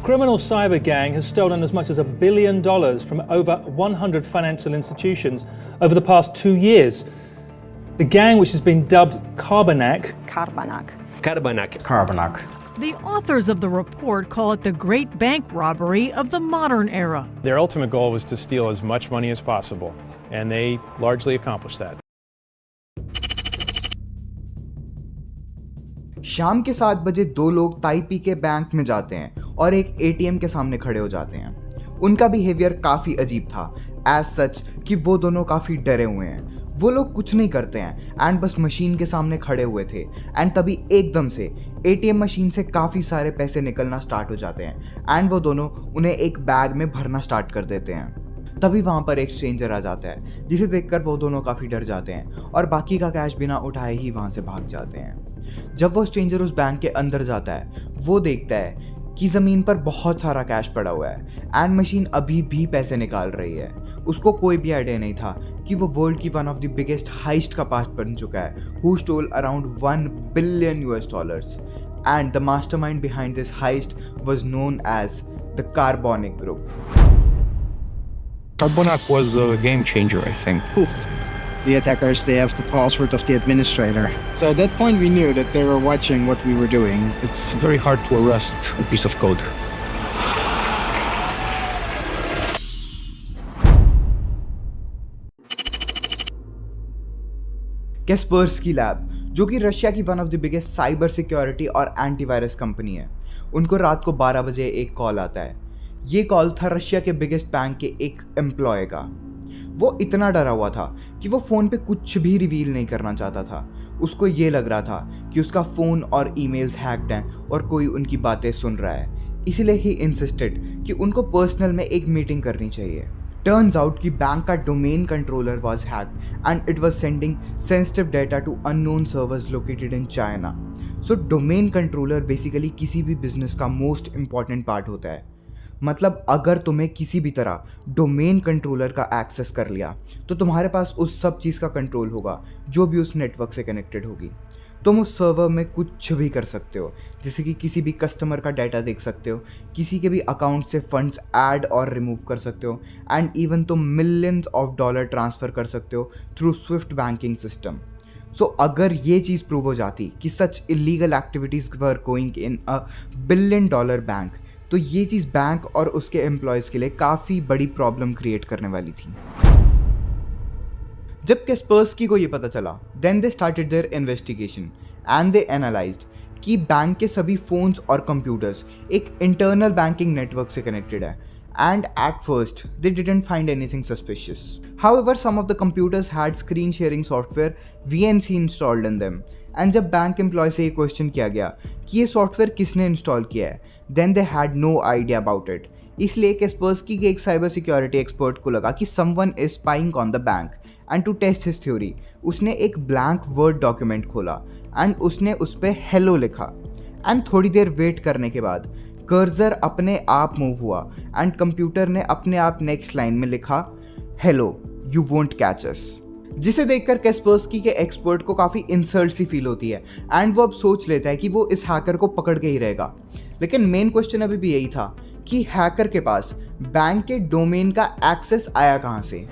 criminal cyber gang has stolen as much as $1 billion from over 100 financial institutions over the past 2 years. The gang, which has been dubbed Carbanak. The authors of the report call it the great bank robbery of the modern era. Their ultimate goal was to steal as much money as possible, and they largely accomplished that. शाम के 7 बजे 2 लोग Taipei के bank में जाते हैं और एक एटीएम के सामने खड़े हो जाते हैं। उनका बिहेवियर काफ़ी अजीब था, एज सच कि वो दोनों काफ़ी डरे हुए हैं। वो लोग कुछ नहीं करते हैं एंड बस मशीन के सामने खड़े हुए थे एंड तभी एकदम से एटीएम मशीन से काफ़ी सारे पैसे निकलना स्टार्ट हो जाते हैं एंड वो दोनों उन्हें एक बैग में भरना स्टार्ट कर देते हैं। तभी वहाँ पर एक स्ट्रेंजर आ जाता है जिसे देखकर वो दोनों काफ़ी डर जाते हैं और बाकी का कैश बिना उठाए ही वहाँ से भाग जाते हैं। जब वो स्ट्रेंजर उस बैंक के अंदर जाता है वो देखता है कि ज़मीन पर बहुत सारा कैश पड़ा हुआ है एंड मशीन अभी भी पैसे निकाल रही है। उसको कोई भी आइडिया नहीं था कि वो वर्ल्ड की one of the biggest heist का पार्ट बन चुका है, who stole around $1 billion and the mastermind behind this heist was known as the Carbanak group. Carbonac was a game changer, I think. Poof. The attackers, they have the password of the administrator. So at that point we knew that they were watching what we were doing. It's very hard to arrest a piece of code. Kaspersky lab, जो कि Russia की one of the biggest cyber security और antivirus company है, उनको रात को 12 बजे एक कॉल आता है। ये कॉल था रशिया के बिगेस्ट बैंक के एक एम्प्लॉय का। वो इतना डरा हुआ था कि वो फ़ोन पे कुछ भी रिवील नहीं करना चाहता था। उसको ये लग रहा था कि उसका फ़ोन और ईमेल्स हैक्ड हैं और कोई उनकी बातें सुन रहा है। इसलिए ही इंसिस्टेड कि उनको पर्सनल में एक मीटिंग करनी चाहिए। टर्न्स आउट कि बैंक का domain controller was hacked and it was sending sensitive data to unknown servers located in China. So domain controller basically किसी भी बिजनेस का मोस्ट इंपॉर्टेंट पार्ट होता है। मतलब अगर तुम्हें किसी भी तरह डोमेन कंट्रोलर का एक्सेस कर लिया तो तुम्हारे पास उस सब चीज़ का कंट्रोल होगा जो भी उस नेटवर्क से कनेक्टेड होगी। तुम उस सर्वर में कुछ भी कर सकते हो, जैसे कि किसी भी कस्टमर का डाटा देख सकते हो, किसी के भी अकाउंट से फंड्स ऐड और रिमूव कर सकते हो एंड इवन तुम $millions ट्रांसफ़र कर सकते हो through swift banking system. So अगर ये चीज़ प्रूव हो जाती कि such illegal activities were going in $1 billion bank, तो ये चीज़ बैंक और उसके एम्प्लॉयज़ के लिए काफ़ी बड़ी प्रॉब्लम क्रिएट करने वाली थी। जब कैस्पर्स्की को ये पता चला, then they started their investigation and they analysed कि बैंक के सभी फ़ोन्स और कंप्यूटर्स एक इंटरनल बैंकिंग नेटवर्क से कनेक्टेड है and at first they didn't find anything suspicious. However some of the computers had screen sharing software VNC installed in them and जब bank employee से ये question किया गया कि ये सॉफ्टवेयर किसने इंस्टॉल किया है, then they had no idea about it. इसलिए कैस्पर्स्की के एक साइबर सिक्योरिटी एक्सपर्ट को लगा कि someone is spying on the bank and to test his theory उसने एक ब्लैंक वर्ड डॉक्यूमेंट खोला एंड उसने उस पर हेलो लिखा एंड थोड़ी देर वेट करने के बाद कर्सर अपने आप मूव हुआ एंड कंप्यूटर ने अपने आप नेक्स्ट लाइन में लिखा hello you won't catch us, जिसे देखकर कैस्पर्स्की के एक्सपर्ट को काफ़ी इंसल्ट सी फील होती है एंड वो अब सोच लेता है कि वो इस हैकर को पकड़ के ही रहेगा। लेकिन मेन क्वेश्चन अभी भी यही था कि हैकर के पास बैंक के डोमेन का एक्सेस आया कहाँ से।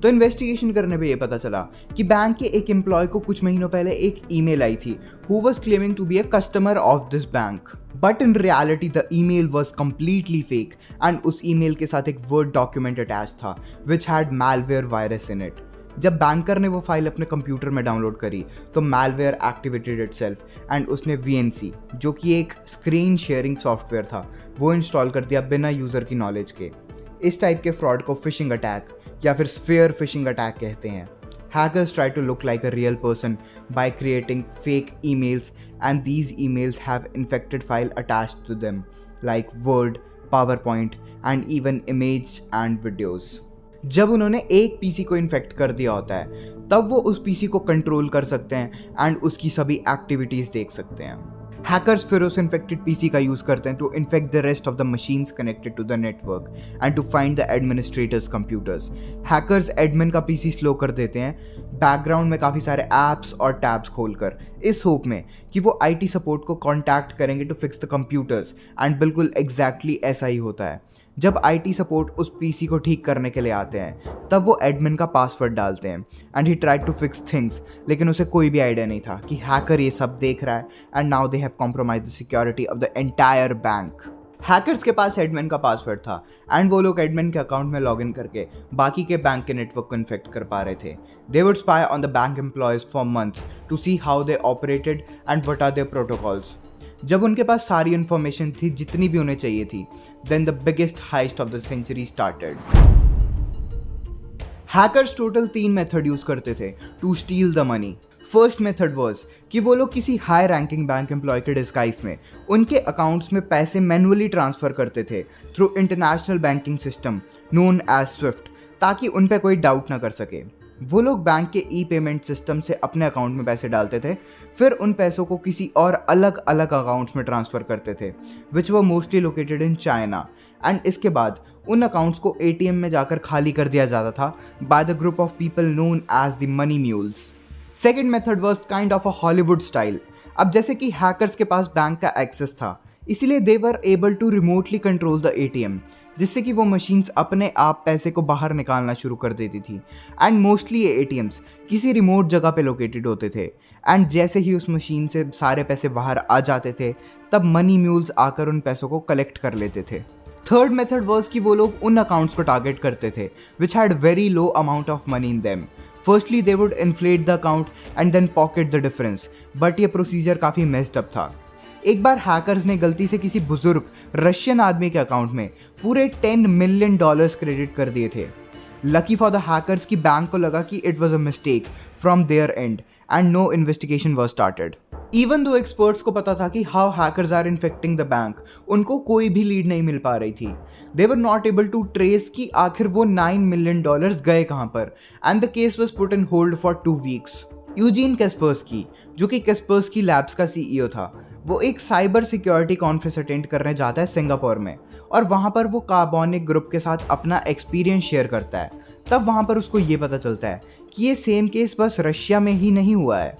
तो इन्वेस्टिगेशन करने पे ये पता चला कि बैंक के एक एम्प्लॉय को कुछ महीनों पहले एक ईमेल आई थी who was claiming to be a customer of this bank, but in reality the email was completely fake and उस ईमेल के साथ एक वर्ड डॉक्यूमेंट अटैच था which had malware virus in it. जब बैंकर ने वो फाइल अपने computer में डाउनलोड करी तो मैलवेयर एक्टिवेटेड इटसेल्फ एंड उसने VNC, जो कि एक स्क्रीन शेयरिंग सॉफ्टवेयर था, वो इंस्टॉल कर दिया बिना यूज़र की नॉलेज के। इस टाइप के फ्रॉड को फिशिंग अटैक या फिर स्फीयर फिशिंग अटैक कहते हैं। Hackers try to look like a real person by creating fake emails, and these emails have infected file attached to them like Word, PowerPoint and even image and videos. जब उन्होंने एक PC को infect कर दिया होता है तब वो उस पीसी को कंट्रोल कर सकते हैं एंड उसकी सभी एक्टिविटीज़ देख सकते हैं। हैकर्स फिर उस इन्फेक्टेड पीसी का यूज़ करते हैं to infect the rest of the machines connected to the network and to find the administrators computers. Hackers admin का पीसी स्लो कर देते हैं बैकग्राउंड में काफ़ी सारे ऐप्स और टैब्स खोलकर, इस होप में कि वो आईटी सपोर्ट को कांटेक्ट करेंगे to fix the computers, and बिल्कुल एग्जैक्टली ऐसा ही होता है। जब आईटी सपोर्ट उस पीसी को ठीक करने के लिए आते हैं तब वो एडमिन का पासवर्ड डालते हैं and he tried to fix things, लेकिन उसे कोई भी आइडिया नहीं था कि हैकर ये सब देख रहा है and now they have compromise the security of the entire bank. Hackers के पास एडमिन का पासवर्ड था एंड वो लोग एडमिन के अकाउंट में लॉगिन करके बाकी के बैंक के नेटवर्क को इन्फेक्ट कर पा रहे थे। They would spy on the bank employees for months to see how they operated and what are their protocols. जब उनके पास सारी इन्फॉर्मेशन थी जितनी भी उन्हें चाहिए थी, then the biggest heist of the century started. Hackers total 3 method use करते थे to steal the money. First method was कि वो लोग किसी हाई रैंकिंग बैंक एम्प्लॉय के डिस्गाइज में उनके अकाउंट्स में पैसे मैनुअली ट्रांसफर करते थे through international banking system known as SWIFT, ताकि उन पे कोई डाउट ना कर सके। वो लोग बैंक के ई पेमेंट सिस्टम से अपने अकाउंट में पैसे डालते थे, फिर उन पैसों को किसी और अलग अलग अकाउंट्स में ट्रांसफ़र करते थे which were mostly located in China, and इसके बाद उन अकाउंट्स को एटीएम में जाकर खाली कर दिया जाता था by the group of people known as the money mules. Second method was kind of a Hollywood style. अब जैसे कि हैकर्स के पास बैंक का एक्सेस था, इसीलिए they were able to remotely control the ATM, जिससे कि वो मशीन्स अपने आप पैसे को बाहर निकालना शुरू कर देती थी। एंड मोस्टली ये एटीएम्स किसी रिमोट जगह पे लोकेटेड होते थे, एंड जैसे ही उस मशीन से सारे पैसे बाहर आ जाते थे तब मनी म्यूल्स आकर उन पैसों को कलेक्ट कर लेते थे। थर्ड मेथड वाज कि वो लोग उन अकाउंट्स को टारगेट करते थे which had very low amount of money in them. Firstly they would inflate the account and then pocket the difference, but ये प्रोसीजर काफ़ी मेस्ड अप था। एक बार हैकर्स ने गलती से किसी बुजुर्ग रशियन आदमी के अकाउंट में पूरे $10 मिलियन क्रेडिट कर दिए थे। लकी फॉर द हैकर्स की बैंक को लगा कि it was a mistake from there and and no investigation was started. Even though experts को पता था कि how hackers are infecting the bank, उनको कोई भी लीड नहीं मिल पा रही थी। They were not able to trace कि आखिर वो $9 मिलियन गए कहाँ पर, and the case was put in hold for 2 weeks. Eugene कैस्पर्स्की, जो कि कैस्पर्स्की लैब्स का CEO था, वो एक साइबर सिक्योरिटी कॉन्फ्रेंस अटेंड करने जाता है सिंगापुर में, और वहाँ पर वो कार्बोनिक ग्रुप के साथ अपना एक्सपीरियंस शेयर करता है। तब वहाँ पर उसको ये पता चलता है कि ये सेम केस बस रशिया में ही नहीं हुआ है।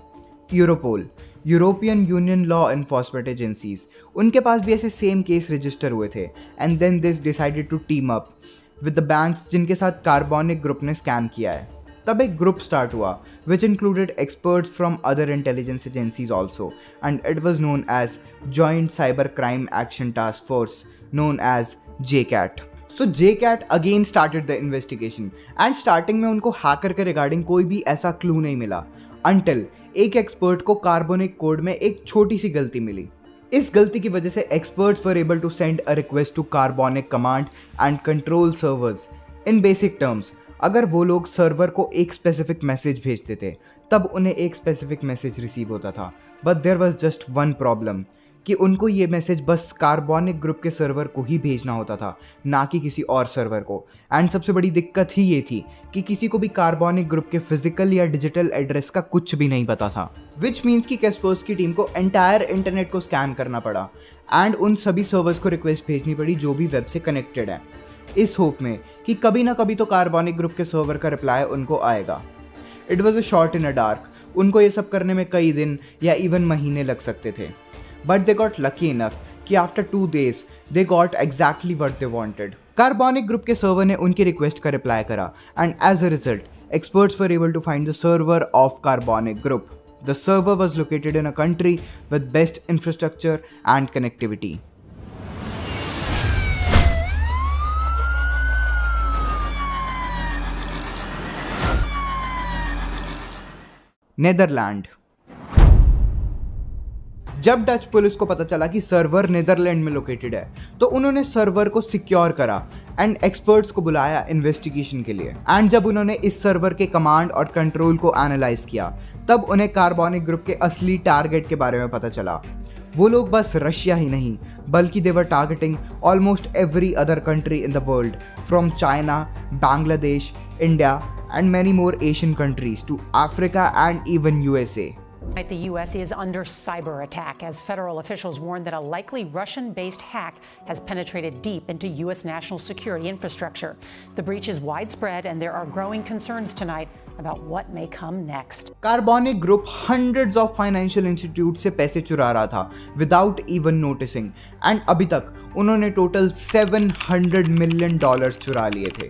Europol, European Union law enforcement agencies, उनके पास भी ऐसे सेम केस रजिस्टर हुए थे, and then this decided to team up with the banks जिनके साथ कार्बोनिक ग्रुप ने स्कैम किया है। तब एक ग्रुप स्टार्ट हुआ which included experts from other intelligence agencies also, and it was known as Joint Cyber Crime Action Task Force, known as JCAT. So JCAT again started the investigation, and starting में उनको hacker के regarding कोई भी ऐसा clue नहीं मिला until एक expert को कार्बोनिक कोड में एक छोटी सी गलती मिली। इस गलती की वजह से experts were able to send a request to Carbonic command and control servers. In basic terms, अगर वो लोग सर्वर को एक स्पेसिफिक मैसेज भेजते थे तब उन्हें एक स्पेसिफिक मैसेज रिसीव होता था, but there was just one problem कि उनको ये मैसेज बस कार्बोनिक ग्रुप के सर्वर को ही भेजना होता था, ना कि किसी और सर्वर को। एंड सबसे बड़ी दिक्कत ही ये थी कि किसी को भी कार्बोनिक ग्रुप के फिजिकल या डिजिटल एड्रेस का कुछ भी नहीं पता था, विच मीन्स कि कैस्पर्स्की टीम को एंटायर इंटरनेट को स्कैन करना पड़ा एंड उन सभी सर्वर्स को रिक्वेस्ट भेजनी पड़ी जो भी वेब से कनेक्टेड है, इस होप में कि कभी ना कभी तो कार्बोनिक ग्रुप के सर्वर का रिप्लाई उनको आएगा। It was a shot in a dark, उनको ये सब करने में कई दिन या इवन महीने लग सकते थे, but they got lucky enough कि after 2 days they got exactly what they wanted. Carbanak group के सर्वर ने उनकी रिक्वेस्ट का रिप्लाई करा, and as a result experts were able to find the server of Carbonic Group. The server was located in a country with best infrastructure and connectivity. Netherland. जब Dutch police को पता चला कि server Netherlands में located है, तो उन्होंने server को सिक्योर करा एंड एक्सपर्ट्स को बुलाया इन्वेस्टिगेशन के लिए। एंड जब उन्होंने इस सर्वर के कमांड और कंट्रोल को एनालाइज किया, तब उन्हें कार्बोनिक ग्रुप के असली टारगेट के बारे में पता चला। वो लोग बस रशिया ही नहीं, बल्कि they were targeting almost every other country in the world, from China, Bangladesh, India and many more Asian countries to Africa and even USA. The U.S. is under cyber attack as federal officials warn that a likely Russian-based hack has penetrated deep into U.S. national security infrastructure. The breach is widespread, and there are growing concerns tonight about what may come next. Carbonic group hundreds of financial institutes से पैसे चुरा रहा था without even noticing, and अभी तक उन्होंने total $700 million चुरा लिए थे।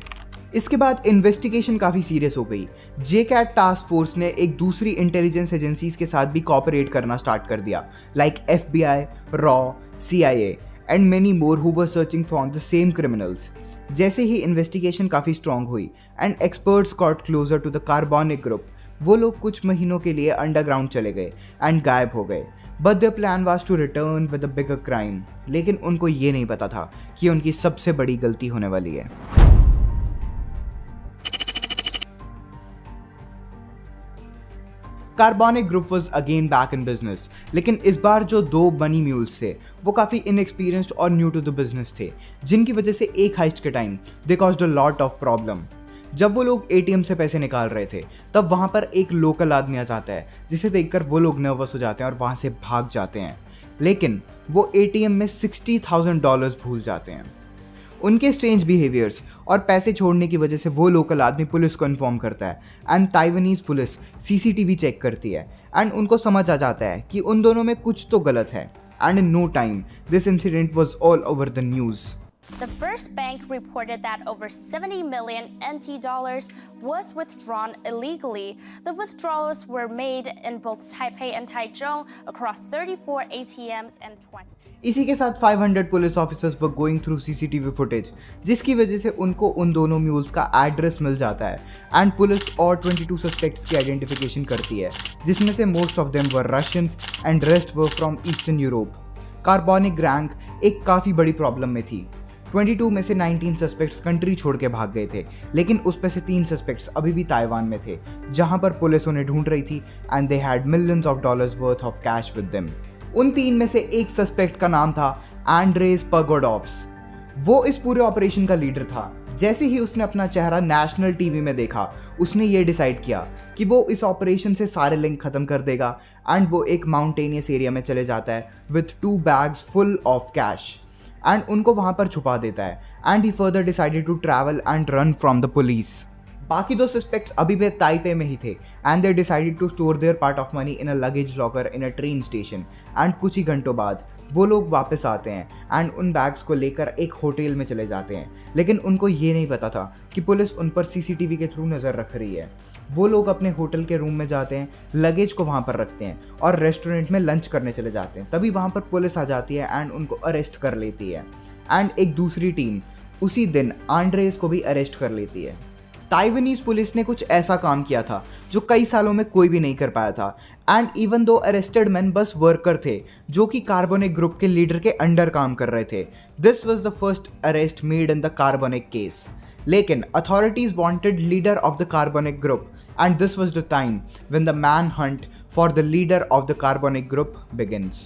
इसके बाद इन्वेस्टिगेशन काफ़ी सीरियस हो गई। जेकैट टास्क फोर्स ने एक दूसरी इंटेलिजेंस एजेंसीज के साथ भी कोऑपरेट करना स्टार्ट कर दिया, लाइक FBI, रॉ, CIA and many more who were searching for the same criminals. जैसे ही इन्वेस्टिगेशन काफ़ी स्ट्रॉन्ग हुई and experts got closer to the Carbanak group, वो लोग कुछ महीनों के लिए अंडरग्राउंड चले गए एंड गायब हो गए। But their plan was to return with a bigger crime, लेकिन उनको ये नहीं पता था कि उनकी सबसे बड़ी गलती होने वाली है। Carbonic group was again back in business, लेकिन इस बार जो दो बनी म्यूल्स थे वो काफ़ी इनएक्सपीरियंस्ड और न्यू टू द बिजनेस थे, जिनकी वजह से एक हाइस्ट के time they caused a lot of problem. जब वो लोग ATM से पैसे निकाल रहे थे तब वहाँ पर एक लोकल आदमी आ जाता है, जिसे देखकर वो लोग नर्वस हो जाते हैं और वहाँ से भाग जाते हैं, लेकिन वो ATM में $60,000 भूल जाते हैं। उनके स्ट्रेंज बिहेवियर्स और पैसे छोड़ने की वजह से वो लोकल आदमी पुलिस को इन्फॉर्म करता है and Taiwanese police CCTV check करती है एंड उनको समझ आ जाता है कि उन दोनों में कुछ तो गलत है, and in no time this incident was all over the news. The first bank reported that over 70 million NT dollars was withdrawn illegally. The withdrawals were made in both Taipei and Taichung across 34 ATMs and 20. इसी के साथ 500 police officers were going through CCTV footage, जिसकी वजह से उनको उन दोनों mules का एड्रेस मिल जाता है एंड पुलिस और 22 सस्पेक्ट्स की आइडेंटिफिकेशन करती है, जिसमें से most of them were Russians and rest were from eastern Europe. Carbonic gang एक काफ़ी बड़ी प्रॉब्लम में थी। 22 में से 19 सस्पेक्ट्स कंट्री छोड़ के भाग गए थे, लेकिन उसमें से 3 सस्पेक्ट्स अभी भी ताइवान में थे, जहां पर पुलिस उन्हें ढूंढ रही थी and they had millions of dollars worth of cash with them. उन 3 में से एक सस्पेक्ट का नाम था एंड्रेस पगोडोव्स। वो इस पूरे ऑपरेशन का लीडर था। जैसे ही उसने अपना चेहरा नेशनल टीवी में देखा, उसने ये डिसाइड किया कि वो इस ऑपरेशन से सारे लिंक खत्म कर देगा एंड वो एक माउंटेनियस एरिया में चले जाता है with 2 bags full of cash and उनको वहाँ पर छुपा देता है and he further decided to travel and run from the police. बाकी 2 सस्पेक्ट्स अभी भी ताइपे में ही थे and they decided to store their part of money in a luggage locker in a train station and कुछ ही घंटों बाद वो लोग वापस आते हैं एंड उन बैग्स को लेकर एक होटल में चले जाते हैं, लेकिन उनको ये नहीं पता था कि पुलिस उन पर CCTV के थ्रू नज़र रख रही है। वो लोग अपने होटल के रूम में जाते हैं, लगेज को वहाँ पर रखते हैं और रेस्टोरेंट में लंच करने चले जाते हैं। तभी वहाँ पर पुलिस आ जाती है एंड उनको अरेस्ट कर लेती है एंड एक दूसरी टीम उसी दिन आंड्रेस को भी अरेस्ट कर लेती है। ताइवानीज पुलिस ने कुछ ऐसा काम किया था जो कई सालों में कोई भी नहीं कर पाया था and even though arrested man बस वर्कर थे जो कि कार्बोनिक ग्रुप के लीडर के अंडर काम कर रहे थे। This was the first arrest made in the Carbanak case, लेकिन authorities wanted leader of the Carbanak group and this was the time when the manhunt for the leader of the carbonic group begins.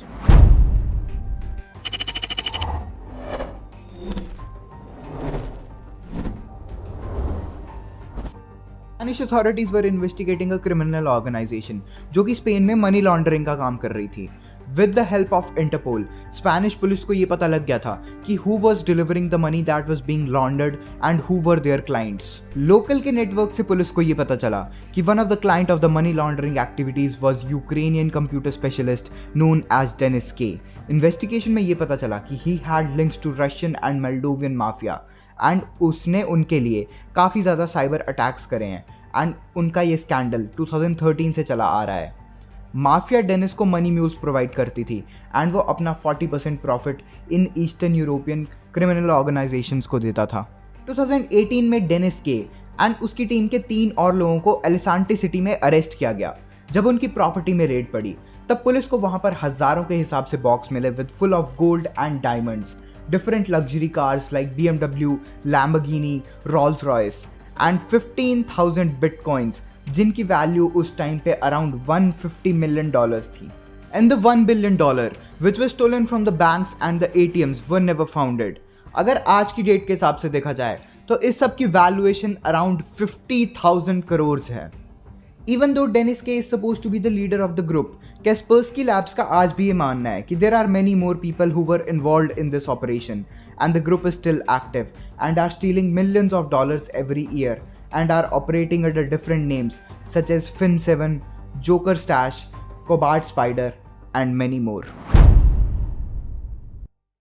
Spanish authorities were investigating a criminal organization जो कि Spain में money laundering का काम कर रही थी। With the help of Interpol, Spanish police को ये पता लग गया था कि who was delivering the money that was being laundered and who were their clients. Local के नेटवर्क से पुलिस को ये पता चला कि one of the client of the money laundering activities was Ukrainian computer specialist known as Denis K. Investigation में ये पता चला कि he had links to Russian and Moldovan mafia and उसने उनके लिए काफ़ी ज़्यादा साइबर अटैक्स करे हैं एंड उनका ये स्कैंडल 2013 से चला आ रहा है। माफिया डेनिस को मनी म्यूल्स प्रोवाइड करती थी एंड वो अपना 40% profit in eastern European criminal organisations को देता था। 2018 में डेनिस के एंड उसकी टीम के 3 और लोगों को एलिसांटे सिटी में अरेस्ट किया गया। जब उनकी प्रॉपर्टी में रेड पड़ी तब पुलिस को वहाँ पर हज़ारों के हिसाब से बॉक्स मिले with full of gold and diamonds, different luxury cars like BMW, Lamborghini, Rolls Royce and 15,000 bitcoins जिनकी वैल्यू उस टाइम पे अराउंड $150 million थी। And the $1 billion which was stolen from the banks and the ATMs were never founded। अगर आज की date के हिसाब से देखा जाए तो इस सब की वैल्यूएशन अराउंड 50,000 करोड़ है। Even though Dennis K is supposed to be the leader of the group, Kaspersky Labs का आज भी ये मानना है कि there are many more people who were involved in this operation and the group is still active and are stealing millions of dollars every year and are operating under different names such as Fin7, Joker Stash, Cobalt Spider and many more.